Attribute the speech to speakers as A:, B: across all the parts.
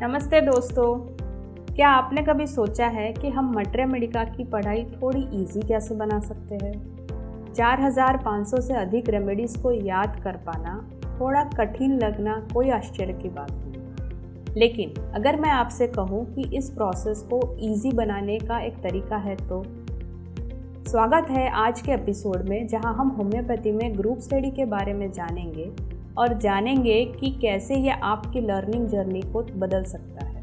A: नमस्ते दोस्तों। क्या आपने कभी सोचा है कि हम मटरे मेडिका की पढ़ाई थोड़ी इजी कैसे बना सकते हैं? 4500 से अधिक रेमेडीज़ को याद कर पाना थोड़ा कठिन लगना कोई आश्चर्य की बात नहीं। लेकिन अगर मैं आपसे कहूँ कि इस प्रोसेस को इजी बनाने का एक तरीका है तो स्वागत है आज के एपिसोड में, जहां हम होम्योपैथी में ग्रुप स्टडी के बारे में जानेंगे और जानेंगे कि कैसे यह आपकी लर्निंग जर्नी को बदल सकता है।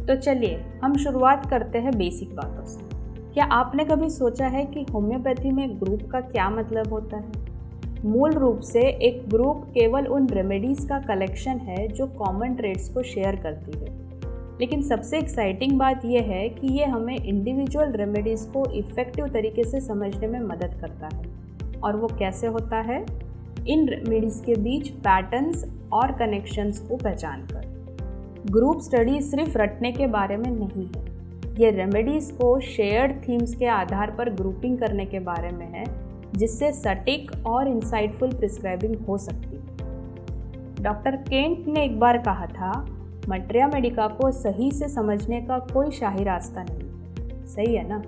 A: तो चलिए हम शुरुआत करते हैं बेसिक बातों से। क्या आपने कभी सोचा है कि होम्योपैथी में ग्रुप का क्या मतलब होता है? मूल रूप से एक ग्रुप केवल उन रेमेडीज़ का कलेक्शन है जो कॉमन ट्रेड्स को शेयर करती है। लेकिन सबसे एक्साइटिंग बात यह है कि ये हमें इंडिविजुअल रेमेडीज़ को इफ़ेक्टिव तरीके से समझने में मदद करता है। और वो कैसे होता है? इन रेमेडीज़ के बीच पैटर्न्स और कनेक्शंस को पहचान कर। ग्रुप स्टडी सिर्फ रटने के बारे में नहीं है, ये रेमेडीज़ को शेयर्ड थीम्स के आधार पर ग्रुपिंग करने के बारे में है, जिससे सटीक और इंसाइटफुल प्रिस्क्राइबिंग हो सकती है। डॉक्टर केंट ने एक बार कहा था, मटरिया मेडिका को सही से समझने का कोई शाही रास्ता नहीं है। सही है ना?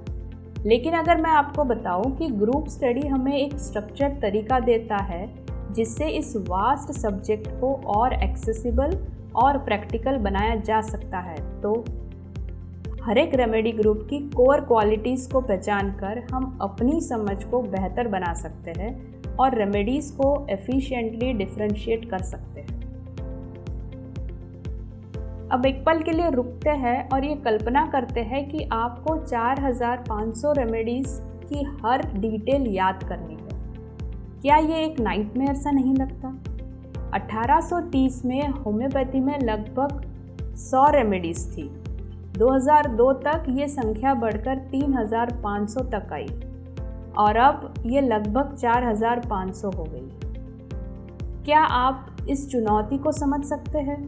A: लेकिन अगर मैं आपको बताऊं कि ग्रुप स्टडी हमें एक स्ट्रक्चर्ड तरीका देता है जिससे इस वास्ट सब्जेक्ट को और एक्सेसिबल और प्रैक्टिकल बनाया जा सकता है, तो हर एक रेमेडी ग्रुप की कोर क्वालिटीज़ को पहचान कर हम अपनी समझ को बेहतर बना सकते हैं और रेमेडीज़ को एफिशिएंटली डिफरेंशिएट कर सकते हैं। अब एक पल के लिए रुकते हैं और ये कल्पना करते हैं कि आपको 4500 रेमेडीज़ की हर डिटेल याद करनी है। क्या ये एक नाइटमेयर सा नहीं लगता? 1830 में होम्योपैथी में लगभग 100 रेमेडीज़ थी। 2002 तक ये संख्या बढ़कर 3500 तक आई और अब ये लगभग 4500 हो गई। क्या आप इस चुनौती को समझ सकते हैं?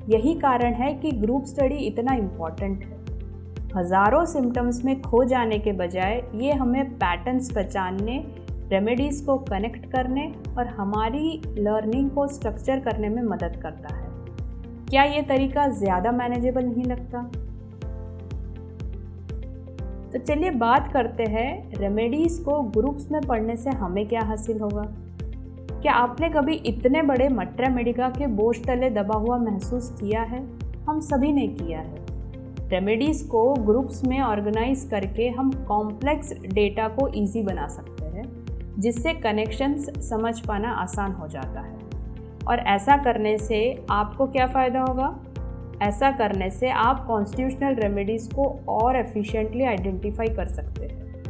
A: यही कारण है कि ग्रुप स्टडी इतना इम्पॉर्टेंट है। हज़ारों सिम्टम्स में खो जाने के बजाय ये हमें पैटर्न्स पहचानने, रेमेडीज़ को कनेक्ट करने और हमारी लर्निंग को स्ट्रक्चर करने में मदद करता है। क्या ये तरीका ज़्यादा मैनेजेबल नहीं लगता? तो चलिए बात करते हैं रेमेडीज़ को ग्रुप्स में पढ़ने से हमें क्या हासिल होगा। क्या आपने कभी इतने बड़े मटरिया मेडिका के बोझ तले दबा हुआ महसूस किया है? हम सभी ने किया है। रेमेडीज़ को ग्रुप्स में ऑर्गेनाइज करके हम कॉम्प्लेक्स डेटा को इजी बना सकते हैं, जिससे कनेक्शंस समझ पाना आसान हो जाता है। और ऐसा करने से आपको क्या फ़ायदा होगा? ऐसा करने से आप कॉन्स्टिट्यूशनल रेमेडीज़ को और एफिशिएंटली आइडेंटिफाई कर सकते हैं।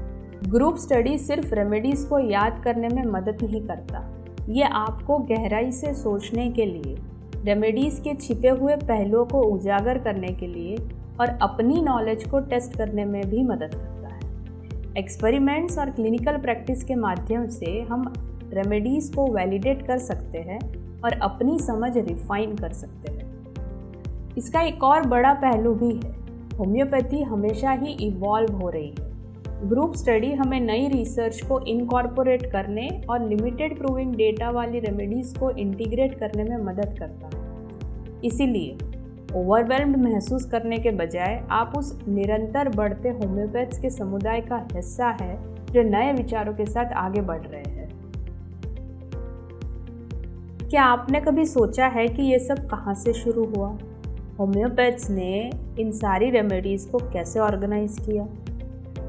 A: ग्रुप स्टडी सिर्फ रेमेडीज़ को याद करने में मदद नहीं करता, ये आपको गहराई से सोचने के लिए, रेमेडीज़ के छिपे हुए पहलुओं को उजागर करने के लिए और अपनी नॉलेज को टेस्ट करने में भी मदद करता है। एक्सपेरिमेंट्स और क्लिनिकल प्रैक्टिस के माध्यम से हम रेमेडीज़ को वैलिडेट कर सकते हैं और अपनी समझ रिफाइन कर सकते हैं। इसका एक और बड़ा पहलू भी है, होम्योपैथी हमेशा ही इवॉल्व हो रही है। ग्रुप स्टडी हमें नई रिसर्च को इनकॉर्पोरेट करने और लिमिटेड प्रूविंग डेटा वाली रेमेडीज़ को इंटीग्रेट करने में मदद करता है। इसीलिए ओवरवेल्म्ड महसूस करने के बजाय आप उस निरंतर बढ़ते होम्योपैथ्स के समुदाय का हिस्सा है जो नए विचारों के साथ आगे बढ़ रहे हैं। क्या आपने कभी सोचा है कि ये सब कहाँ से शुरू हुआ? होम्योपैथ्स ने इन सारी रेमेडीज़ को कैसे ऑर्गेनाइज किया?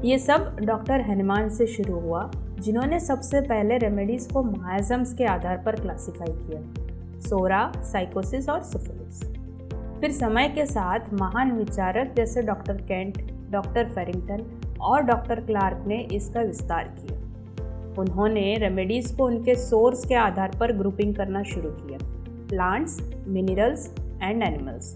A: ये सब डॉक्टर हनुमान से शुरू हुआ, जिन्होंने सबसे पहले रेमेडीज़ को मायाज़म्स के आधार पर क्लासिफाई किया, सोरा, साइकोसिस और सिफिलिस। फिर समय के साथ महान विचारक जैसे डॉक्टर केंट, डॉक्टर फेरिंगटन और डॉक्टर क्लार्क ने इसका विस्तार किया। उन्होंने रेमेडीज़ को उनके सोर्स के आधार पर ग्रुपिंग करना शुरू किया, प्लांट्स, मिनरल्स एंड एनिमल्स।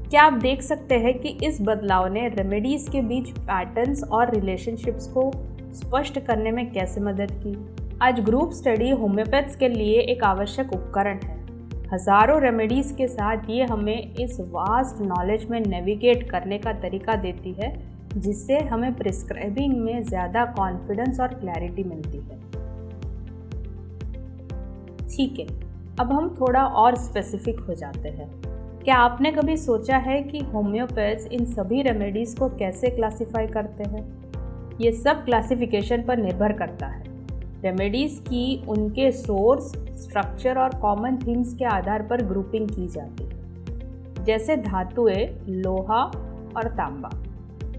A: क्या आप देख सकते हैं कि इस बदलाव ने रेमेडीज़ के बीच पैटर्न्स और रिलेशनशिप्स को स्पष्ट करने में कैसे मदद की? आज ग्रुप स्टडी होम्योपैथ्स के लिए एक आवश्यक उपकरण है। हज़ारों रेमेडीज़ के साथ ये हमें इस वास्ट नॉलेज में नेविगेट करने का तरीका देती है, जिससे हमें प्रिस्क्राइबिंग में ज़्यादा कॉन्फिडेंस और क्लैरिटी मिलती है। ठीक है, अब हम थोड़ा और स्पेसिफिक हो जाते हैं। क्या आपने कभी सोचा है कि होम्योपैथ्स इन सभी रेमेडीज़ को कैसे क्लासिफाई करते हैं? ये सब क्लासिफिकेशन पर निर्भर करता है। रेमेडीज़ की उनके सोर्स, स्ट्रक्चर और कॉमन थीम्स के आधार पर ग्रुपिंग की जाती है। जैसे धातुएं, लोहा और तांबा,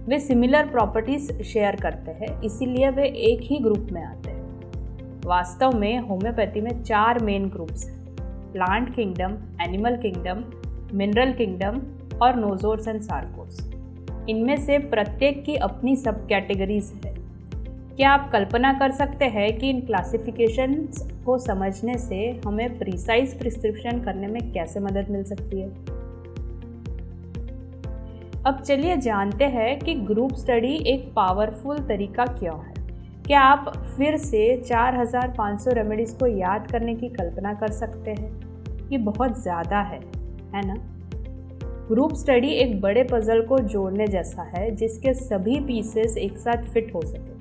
A: वे सिमिलर प्रॉपर्टीज शेयर करते हैं, इसीलिए वे एक ही ग्रुप में आते हैं। वास्तव में होम्योपैथी में 4 मेन ग्रुप्स हैं: plant kingdom, animal kingdom, mineral kingdom और नोजोर्स एंड सार्कोस। इनमें से प्रत्येक की अपनी सब कैटेगरीज है। क्या आप कल्पना कर सकते हैं कि इन क्लासिफिकेशंस को समझने से हमें प्रिसाइज प्रिस्क्रिप्शन करने में कैसे मदद मिल सकती है? अब चलिए जानते हैं कि ग्रुप स्टडी एक पावरफुल तरीका क्यों है। क्या आप फिर से 4500 रेमेडीज को याद करने की कल्पना कर सकते हैं? ये बहुत ज़्यादा है ना? ग्रुप स्टडी एक बड़े पजल को जोड़ने जैसा है, जिसके सभी पीसेस एक साथ फिट हो सके।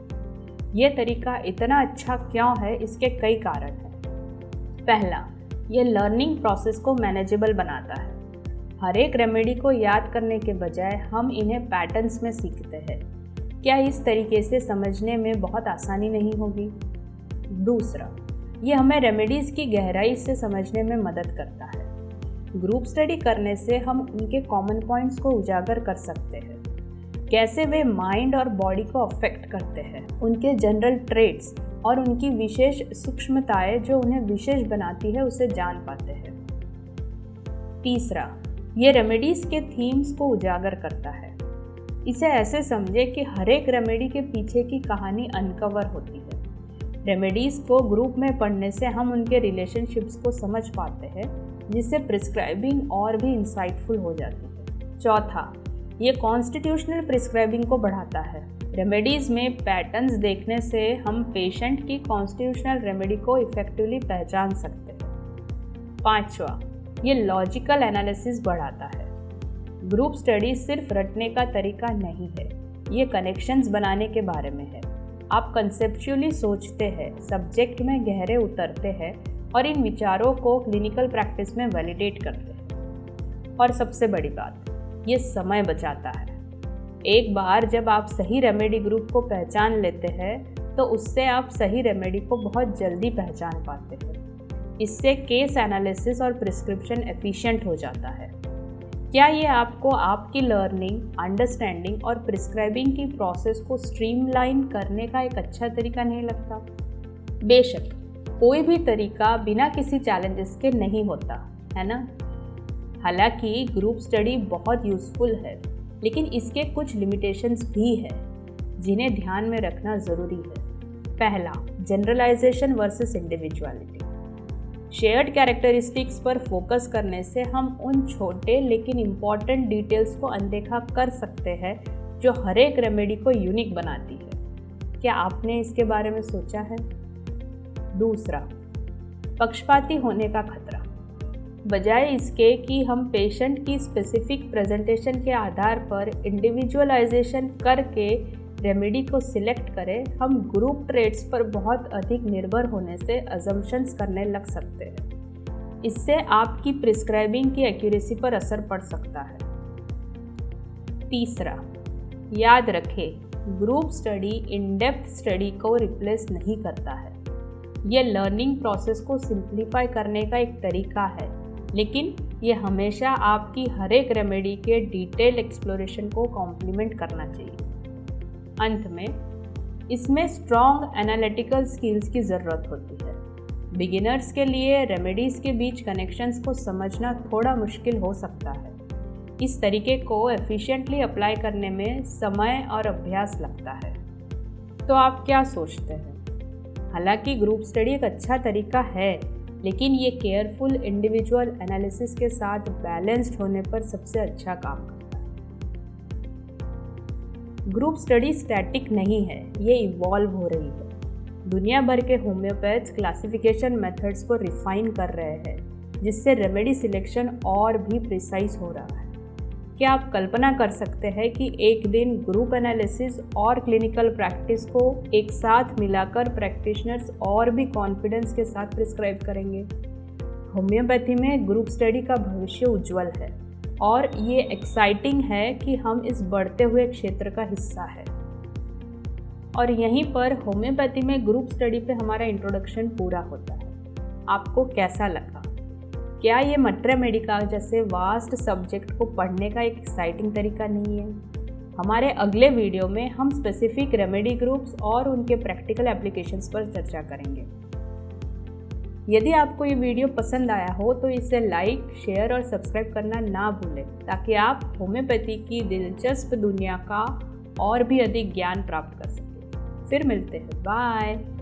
A: ये तरीका इतना अच्छा क्यों है, इसके कई कारण हैं। पहला, ये लर्निंग प्रोसेस को मैनेजेबल बनाता है। हर एक रेमेडी को याद करने के बजाय हम इन्हें पैटर्न्स में सीखते हैं। क्या इस तरीके से समझने में बहुत आसानी नहीं होगी? दूसरा, ये हमें रेमेडीज़ की गहराई से समझने में मदद करता है। ग्रुप स्टडी करने से हम उनके कॉमन पॉइंट्स को उजागर कर सकते हैं, कैसे वे माइंड और बॉडी को अफेक्ट करते हैं, उनके जनरल ट्रेट्स और उनकी विशेष सूक्ष्मताएं जो उन्हें विशेष बनाती है, उसे जान पाते हैं। तीसरा, ये रेमेडीज़ के थीम्स को उजागर करता है। इसे ऐसे समझे कि हर एक रेमेडी के पीछे की कहानी अनकवर होती है। रेमेडीज़ को ग्रुप में पढ़ने से हम उनके रिलेशनशिप्स को समझ पाते हैं, जिससे प्रिस्क्राइबिंग और भी इंसाइटफुल हो जाती है। चौथा, ये कॉन्स्टिट्यूशनल प्रिस्क्राइबिंग को बढ़ाता है। रेमेडीज़ में पैटर्न्स देखने से हम पेशेंट की कॉन्स्टिट्यूशनल रेमेडी को इफेक्टिवली पहचान सकते हैं। पांचवा, ये लॉजिकल एनालिसिस बढ़ाता है। ग्रुप स्टडी सिर्फ रटने का तरीका नहीं है, ये कनेक्शंस बनाने के बारे में है। आप कंसेप्चुअली सोचते हैं, सब्जेक्ट में गहरे उतरते हैं और इन विचारों को क्लिनिकल प्रैक्टिस में वैलिडेट करते हैं। और सबसे बड़ी बात, ये समय बचाता है। एक बार जब आप सही रेमेडी ग्रुप को पहचान लेते हैं, तो उससे आप सही रेमेडी को बहुत जल्दी पहचान पाते हैं। इससे केस एनालिसिस और प्रिस्क्रिप्शन एफिशिएंट हो जाता है। क्या ये आपको आपकी लर्निंग, अंडरस्टैंडिंग और प्रिस्क्राइबिंग की प्रोसेस को स्ट्रीमलाइन करने का एक अच्छा तरीका नहीं लगता? बेशक कोई भी तरीका बिना किसी चैलेंजेस के नहीं होता, है ना? हालांकि ग्रुप स्टडी बहुत यूज़फुल है, लेकिन इसके कुछ लिमिटेशंस भी हैं जिन्हें ध्यान में रखना ज़रूरी है। पहला, generalisation versus individuality. Shared characteristics पर फोकस करने से हम उन छोटे लेकिन इम्पॉर्टेंट डिटेल्स को अनदेखा कर सकते हैं जो हर एक रेमेडी को यूनिक बनाती है। क्या आपने इसके बारे में सोचा है? दूसरा, पक्षपाती होने का खतरा। बजाय इसके कि हम पेशेंट की स्पेसिफिक प्रेजेंटेशन के आधार पर इंडिविजुअलाइजेशन करके रेमेडी को सिलेक्ट करें, हम ग्रुप ट्रेट्स पर बहुत अधिक निर्भर होने से अजम्पशंस करने लग सकते हैं। इससे आपकी प्रिस्क्राइबिंग की एक्यूरेसी पर असर पड़ सकता है। तीसरा, याद रखें, group study in depth study को रिप्लेस नहीं करता है। यह लर्निंग प्रोसेस को सिंप्लीफाई करने का एक तरीका है, लेकिन यह हमेशा आपकी हर एक रेमेडी के डिटेल एक्सप्लोरेशन को कॉम्प्लीमेंट करना चाहिए। अंत में, इसमें स्ट्रॉन्ग एनालिटिकल स्किल्स की ज़रूरत होती है। बिगिनर्स के लिए रेमेडीज़ के बीच कनेक्शंस को समझना थोड़ा मुश्किल हो सकता है। इस तरीके को एफिशिएंटली अप्लाई करने में समय और अभ्यास लगता है। तो आप क्या सोचते हैं? हालांकि ग्रुप स्टडी एक अच्छा तरीका है, लेकिन ये केयरफुल इंडिविजुअल एनालिसिस के साथ बैलेंस्ड होने पर सबसे अच्छा काम करता है। ग्रुप स्टडी स्टैटिक नहीं है, ये इवॉल्व हो रही है। दुनिया भर के होम्योपैथ्स क्लासिफिकेशन मेथड्स को रिफाइन कर रहे हैं, जिससे रेमेडी सिलेक्शन और भी प्रिसाइज हो रहा है। क्या आप कल्पना कर सकते हैं कि एक दिन ग्रुप एनालिसिस और क्लिनिकल प्रैक्टिस को एक साथ मिलाकर प्रैक्टिशनर्स और भी कॉन्फिडेंस के साथ प्रिस्क्राइब करेंगे। होम्योपैथी में ग्रुप स्टडी का भविष्य उज्जवल है और ये एक्साइटिंग है कि हम इस बढ़ते हुए क्षेत्र का हिस्सा है। और यहीं पर होम्योपैथी में ग्रुप स्टडी पे हमारा इंट्रोडक्शन पूरा होता है। आपको कैसा लगा? क्या ये मट्रे मेडिका जैसे वास्ट सब्जेक्ट को पढ़ने का एक एक्साइटिंग तरीका नहीं है? हमारे अगले वीडियो में हम स्पेसिफिक रेमेडी ग्रुप्स और उनके प्रैक्टिकल एप्लीकेशंस पर चर्चा करेंगे। यदि आपको ये वीडियो पसंद आया हो तो इसे लाइक, शेयर और सब्सक्राइब करना ना भूलें ताकि आप होम्योपैथी की दिलचस्प दुनिया का और भी अधिक ज्ञान प्राप्त कर सकें। फिर मिलते हैं। बाय।